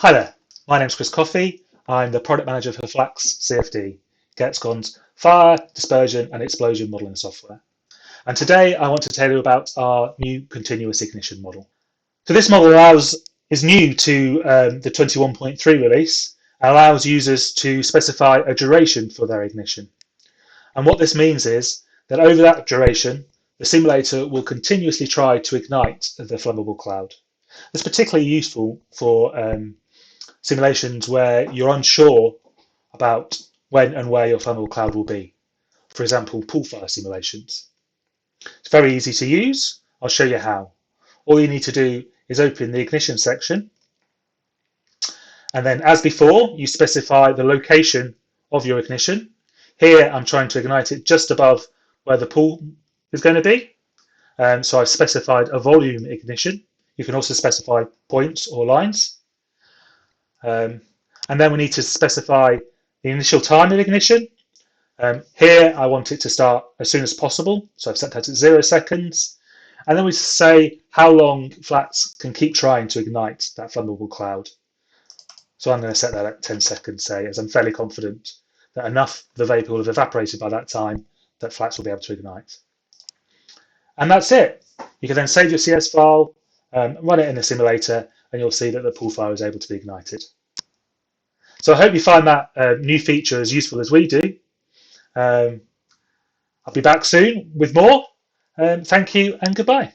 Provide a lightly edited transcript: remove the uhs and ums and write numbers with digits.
Hi there, my name's Coffey. I'm the product manager for FLACS-CFD, GetScon's fire, dispersion and explosion modelling software. And today I want to tell you about our new continuous ignition model. So this model is new to the 21.3 release and allows users to specify a duration for their ignition. And what this means is that over that duration, the simulator will continuously try to ignite the flammable cloud. It's particularly useful for simulations where you're unsure about when and where your flammable cloud will be. For example, pool fire simulations. It's very easy to use. I'll show you how. All you need to do is open the ignition section. And then as before, you specify the location of your ignition. Here, I'm trying to ignite it just above where the pool is going to be. So I've specified a volume ignition. You can also specify points or lines. And then we need to specify the initial time of ignition. Here I want it to start as soon as possible, so I've set that at 0 seconds. And then we say how long FLACS can keep trying to ignite that flammable cloud. So I'm going to set that at 10 seconds, say, as I'm fairly confident that enough of the vapor will have evaporated by that time that FLACS will be able to ignite. And that's it. You can then save your CS file, run it in the simulator, and you'll see that the pool fire is able to be ignited. So I hope you find that new feature as useful as we do. I'll be back soon with more. Thank you and goodbye.